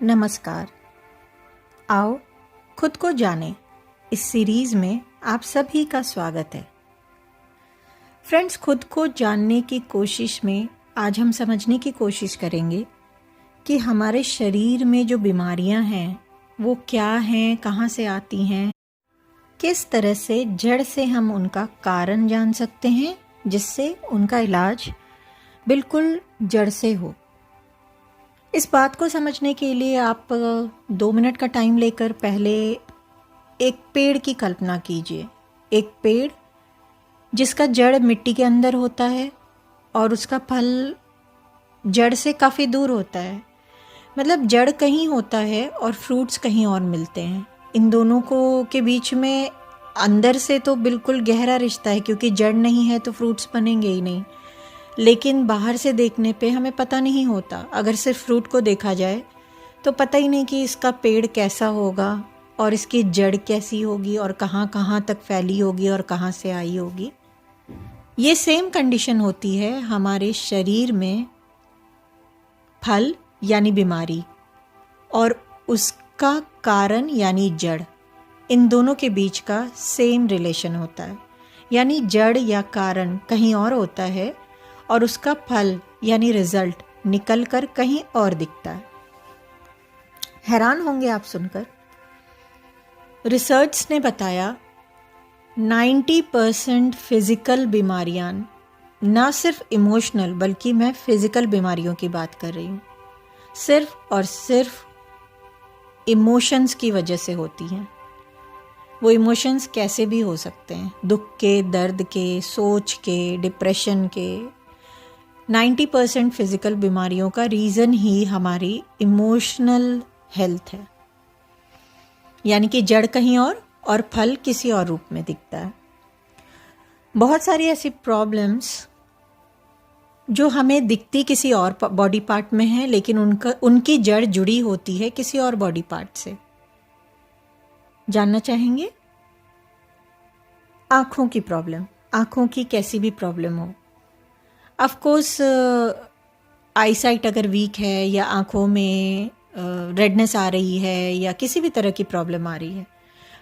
नमस्कार। आओ खुद को जाने इस सीरीज में आप सभी का स्वागत है। फ्रेंड्स, खुद को जानने की कोशिश में आज हम समझने की कोशिश करेंगे कि हमारे शरीर में जो बीमारियां हैं वो क्या हैं, कहाँ से आती हैं, किस तरह से जड़ से हम उनका कारण जान सकते हैं जिससे उनका इलाज बिल्कुल जड़ से हो। इस बात को समझने के लिए आप 2 मिनट का टाइम लेकर पहले एक पेड़ की कल्पना कीजिए। एक पेड़ जिसका जड़ मिट्टी के अंदर होता है और उसका फल जड़ से काफ़ी दूर होता है। मतलब जड़ कहीं होता है और फ्रूट्स कहीं और मिलते हैं। इन दोनों को के बीच में अंदर से तो बिल्कुल गहरा रिश्ता है, क्योंकि जड़ नहीं है तो फ्रूट्स बनेंगे ही नहीं। लेकिन बाहर से देखने पे हमें पता नहीं होता। अगर सिर्फ फ्रूट को देखा जाए तो पता ही नहीं कि इसका पेड़ कैसा होगा और इसकी जड़ कैसी होगी और कहाँ कहाँ तक फैली होगी और कहाँ से आई होगी। ये सेम कंडीशन होती है हमारे शरीर में फल यानी बीमारी और उसका कारण यानी जड़, इन दोनों के बीच का सेम रिलेशन होता है। यानी जड़ या कारण कहीं और होता है और उसका फल यानी रिजल्ट निकल कर कहीं और दिखता है। हैरान होंगे आप सुनकर। रिसर्च ने बताया 90% फिजिकल बीमारियां ना सिर्फ इमोशनल बल्कि मैं फिजिकल बीमारियों की बात कर रही हूँ, सिर्फ और सिर्फ इमोशंस की वजह से होती हैं। वो इमोशंस कैसे भी हो सकते हैं, दुख के, दर्द के, सोच के, डिप्रेशन के। 90% फिजिकल बीमारियों का रीज़न ही हमारी इमोशनल हेल्थ है। यानी कि जड़ कहीं और फल किसी और रूप में दिखता है। बहुत सारी ऐसी प्रॉब्लम्स जो हमें दिखती किसी और बॉडी पार्ट में है, लेकिन उनकी जड़ जुड़ी होती है किसी और बॉडी पार्ट से। जानना चाहेंगे? आँखों की प्रॉब्लम, आँखों की कैसी भी प्रॉब्लम हो। ऑफ कोर्स आईसाइट अगर वीक है या आँखों में रेडनेस आ रही है या किसी भी तरह की प्रॉब्लम आ रही है,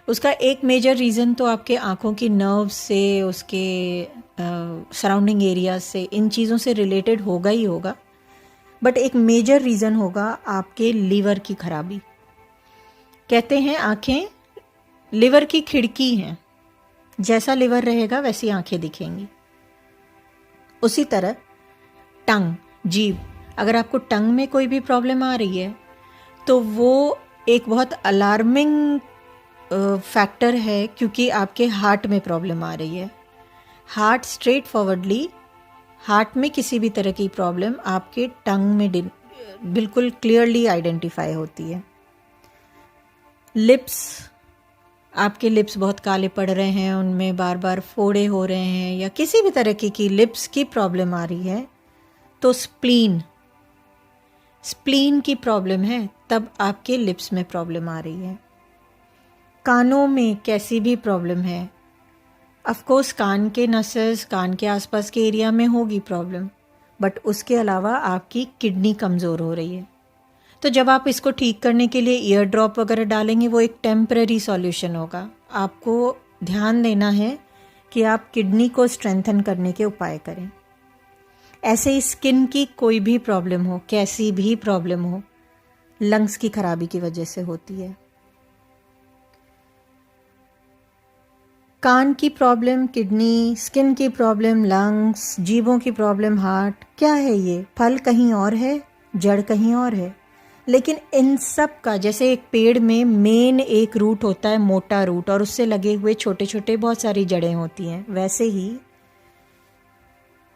उसका एक मेजर रीज़न तो आपके आँखों की नर्व्स से, उसके सराउंडिंग एरिया से, इन चीज़ों से रिलेटेड होगा ही होगा। बट एक मेजर रीज़न होगा आपके लीवर की खराबी। कहते हैं आँखें लिवर की खिड़की हैं, जैसा लिवर रहेगा वैसी आँखें दिखेंगी। उसी तरह टंग, जीभ, अगर आपको टंग में कोई भी प्रॉब्लम आ रही है तो वो एक बहुत अलार्मिंग फैक्टर है, क्योंकि आपके हार्ट में प्रॉब्लम आ रही है। हार्ट स्ट्रेट फॉरवर्डली, हार्ट में किसी भी तरह की प्रॉब्लम आपके टंग में बिल्कुल क्लियरली आइडेंटिफाई होती है। लिप्स, आपके लिप्स बहुत काले पड़ रहे हैं, उनमें बार बार फोड़े हो रहे हैं या किसी भी तरह की लिप्स की प्रॉब्लम आ रही है तो स्प्लीन की प्रॉब्लम है, तब आपके लिप्स में प्रॉब्लम आ रही है। कानों में कैसी भी प्रॉब्लम है, ऑफ कोर्स कान के नसेस, कान के आसपास के एरिया में होगी प्रॉब्लम, बट उसके अलावा आपकी किडनी कमज़ोर हो रही है। तो जब आप इसको ठीक करने के लिए ईयर ड्रॉप वगैरह डालेंगे, वो एक टेम्पररी सॉल्यूशन होगा। आपको ध्यान देना है कि आप किडनी को स्ट्रेंथन करने के उपाय करें। ऐसे ही स्किन की कोई भी प्रॉब्लम हो, कैसी भी प्रॉब्लम हो, लंग्स की खराबी की वजह से होती है। कान की प्रॉब्लम, किडनी, स्किन की प्रॉब्लम, लंग्स, जीभों की प्रॉब्लम, हार्ट, क्या है ये? फल कहीं और है, जड़ कहीं और है। लेकिन इन सब का, जैसे एक पेड़ में मेन एक रूट होता है, मोटा रूट, और उससे लगे हुए छोटे छोटे बहुत सारी जड़ें होती हैं, वैसे ही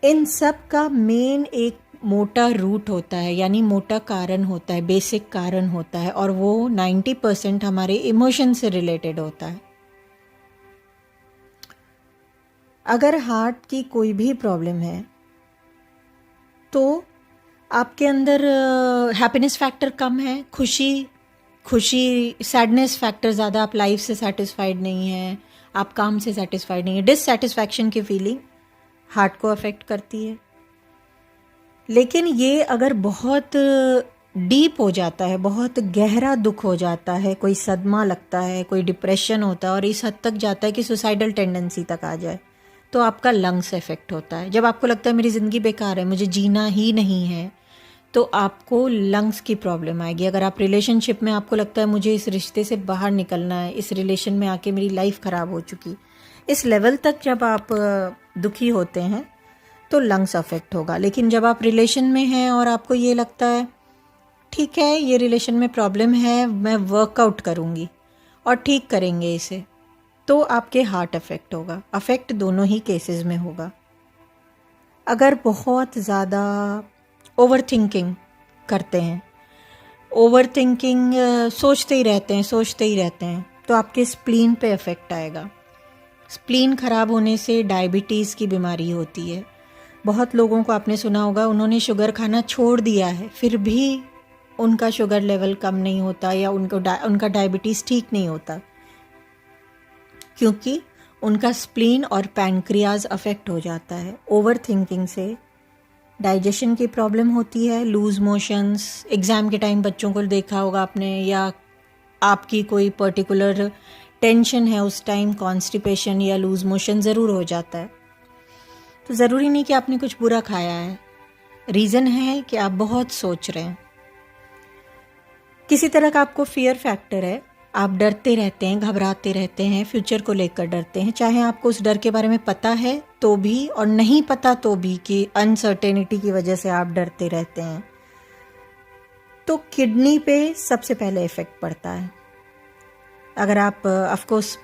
इन सब का मेन एक मोटा रूट होता है, यानी मोटा कारण होता है, बेसिक कारण होता है, और वो 90% हमारे इमोशन से रिलेटेड होता है। अगर हार्ट की कोई भी प्रॉब्लम है तो आपके अंदर हैप्पीनेस फैक्टर कम है, खुशी सैडनेस फैक्टर ज़्यादा, आप लाइफ से सेटिस्फाइड नहीं हैं, आप काम से सेटिस्फाइड नहीं है, डिससेटिस्फैक्शन की फीलिंग हार्ट को अफेक्ट करती है। लेकिन ये अगर बहुत डीप हो जाता है, बहुत गहरा दुख हो जाता है, कोई सदमा लगता है, कोई डिप्रेशन होता है और इस हद तक जाता है कि सुसाइडल टेंडेंसी तक आ जाए, तो आपका लंग्स इफेक्ट होता है। जब आपको लगता है मेरी ज़िंदगी बेकार है, मुझे जीना ही नहीं है, तो आपको लंग्स की प्रॉब्लम आएगी। अगर आप रिलेशनशिप में आपको लगता है मुझे इस रिश्ते से बाहर निकलना है, इस रिलेशन में आके मेरी लाइफ ख़राब हो चुकी, इस लेवल तक जब आप दुखी होते हैं तो लंग्स अफेक्ट होगा। लेकिन जब आप रिलेशन में हैं और आपको ये लगता है ठीक है ये रिलेशन में प्रॉब्लम है, मैं वर्कआउट करूँगी और ठीक करेंगे इसे, तो आपके हार्ट अफेक्ट होगा। अफेक्ट दोनों ही केसेस में होगा। अगर बहुत ज़्यादा ओवर थिंकिंग करते हैं, ओवर थिंकिंग सोचते ही रहते हैं, तो आपके स्प्लीन पे इफ़ेक्ट आएगा। स्प्लीन ख़राब होने से डायबिटीज़ की बीमारी होती है। बहुत लोगों को आपने सुना होगा, उन्होंने शुगर खाना छोड़ दिया है फिर भी उनका शुगर लेवल कम नहीं होता या उनका डायबिटीज़ ठीक नहीं होता, क्योंकि उनका स्प्लीन और पैनक्रियाज अफेक्ट हो जाता है। ओवर थिंकिंग से डाइजेशन की प्रॉब्लम होती है, लूज मोशंस, एग्ज़ाम के टाइम बच्चों को देखा होगा आपने, या आपकी कोई पर्टिकुलर टेंशन है उस टाइम कॉन्स्टिपेशन या लूज मोशन ज़रूर हो जाता है। तो ज़रूरी नहीं कि आपने कुछ बुरा खाया है, रीज़न है कि आप बहुत सोच रहे हैं। किसी तरह का आपको फियर फैक्टर है, आप डरते रहते हैं, घबराते रहते हैं, फ्यूचर को लेकर डरते हैं, चाहे आपको उस डर के बारे में पता है तो भी और नहीं पता तो भी, कि अनसर्टेनिटी की वजह से आप डरते रहते हैं। तो किडनी पे सबसे पहले इफ़ेक्ट पड़ता है। अगर आप ऑफकोर्स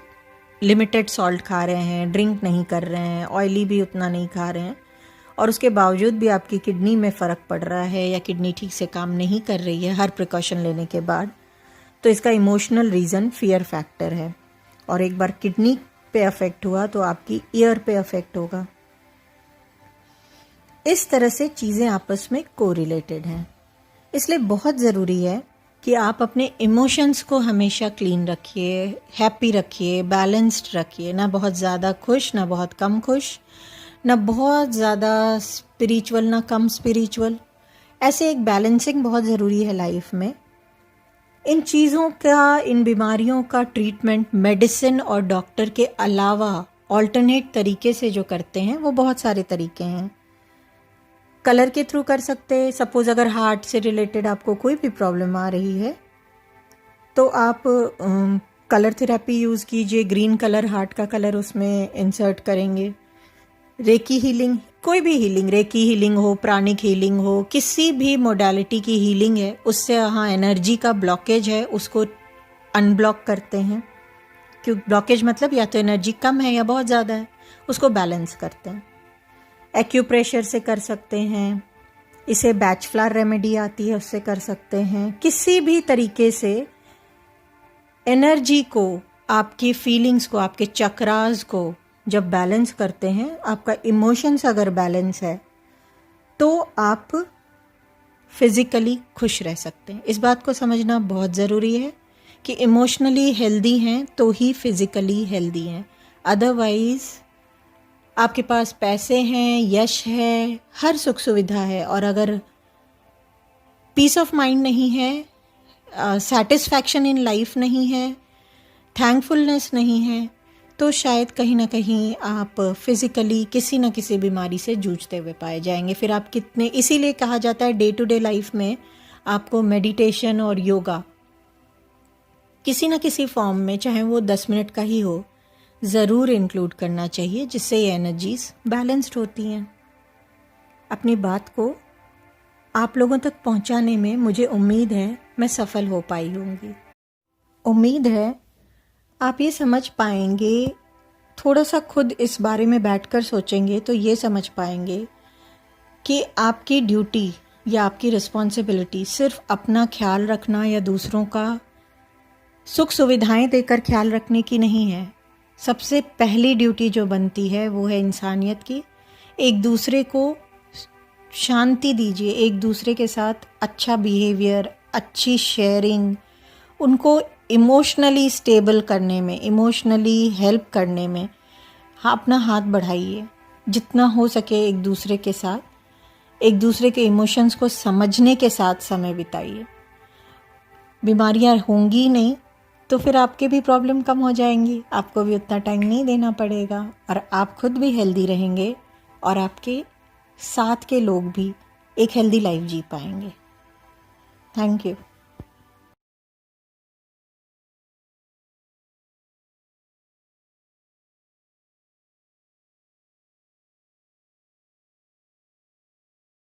लिमिटेड सॉल्ट खा रहे हैं, ड्रिंक नहीं कर रहे हैं, ऑयली भी उतना नहीं खा रहे हैं, और उसके बावजूद भी आपकी किडनी में फ़र्क पड़ रहा है या किडनी ठीक से काम नहीं कर रही है हर प्रिकॉशन लेने के बाद, तो इसका इमोशनल रीज़न फियर फैक्टर है। और एक बार किडनी पे अफेक्ट हुआ तो आपकी ईयर पे अफेक्ट होगा। इस तरह से चीज़ें आपस में कोरिलेटेड हैं। इसलिए बहुत ज़रूरी है कि आप अपने इमोशंस को हमेशा क्लीन रखिए, हैप्पी रखिए, बैलेंस्ड रखिए, ना बहुत ज़्यादा खुश ना बहुत कम खुश, ना बहुत ज़्यादा स्पिरिचुअल ना कम स्पिरिचुअल। ऐसे एक बैलेंसिंग बहुत ज़रूरी है लाइफ में। इन चीज़ों का, इन बीमारियों का ट्रीटमेंट मेडिसिन और डॉक्टर के अलावा ऑल्टरनेट तरीके से जो करते हैं वो बहुत सारे तरीके हैं। कलर के थ्रू कर सकते हैं। सपोज अगर हार्ट से रिलेटेड आपको कोई भी प्रॉब्लम आ रही है तो आप कलर थेरेपी यूज़ कीजिए। ग्रीन कलर, हार्ट का कलर उसमें इंसर्ट करेंगे। रेकी हीलिंग, कोई भी हीलिंग, रेकी हीलिंग हो, प्राणिक हीलिंग हो, किसी भी मोडालिटी की हीलिंग है, उससे हाँ एनर्जी का ब्लॉकेज है उसको अनब्लॉक करते हैं। क्यों ब्लॉकेज मतलब या तो एनर्जी कम है या बहुत ज़्यादा है, उसको बैलेंस करते हैं। एक्यूप्रेशर से कर सकते हैं, इसे बैच फ्लावर रेमेडी आती है उससे कर सकते हैं। किसी भी तरीके से एनर्जी को, आपकी फीलिंग्स को, आपके चक्रास को जब बैलेंस करते हैं, आपका इमोशंस अगर बैलेंस है तो आप फिज़िकली खुश रह सकते हैं। इस बात को समझना बहुत ज़रूरी है कि इमोशनली हेल्दी हैं तो ही फिज़िकली हेल्दी हैं। अदरवाइज़ आपके पास पैसे हैं, यश है, हर सुख सुविधा है, और अगर पीस ऑफ माइंड नहीं है, सेटिस्फैक्शन इन लाइफ नहीं है, थैंकफुलनेस नहीं है, तो शायद कहीं ना कहीं आप फिज़िकली किसी न किसी बीमारी से जूझते हुए पाए जाएंगे। फिर आप कितने, इसीलिए कहा जाता है डे टू डे लाइफ में आपको मेडिटेशन और योगा किसी न किसी फॉर्म में, चाहे वो 10 मिनट का ही हो, ज़रूर इंक्लूड करना चाहिए, जिससे ये एनर्जीज बैलेंस्ड होती हैं। अपनी बात को आप लोगों तक पहुंचाने में मुझे उम्मीद है मैं सफल हो पाई होंगी। उम्मीद है आप ये समझ पाएंगे, थोड़ा सा खुद इस बारे में बैठकर सोचेंगे तो ये समझ पाएंगे कि आपकी ड्यूटी या आपकी रिस्पॉन्सिबिलिटी सिर्फ अपना ख्याल रखना या दूसरों का सुख सुविधाएं देकर ख्याल रखने की नहीं है। सबसे पहली ड्यूटी जो बनती है वो है इंसानियत की। एक दूसरे को शांति दीजिए, एक दूसरे के साथ अच्छा बिहेवियर, अच्छी शेयरिंग, उनको इमोशनली स्टेबल करने में, इमोशनली हेल्प करने में अपना हाथ बढ़ाइए। जितना हो सके एक दूसरे के साथ एक दूसरे के इमोशंस को समझने के साथ समय बिताइए। बीमारियां होंगी नहीं तो फिर आपके भी प्रॉब्लम कम हो जाएंगी, आपको भी उतना टाइम नहीं देना पड़ेगा और आप खुद भी हेल्दी रहेंगे और आपके साथ के लोग भी एक हेल्दी लाइफ जी पाएंगे। Thank you.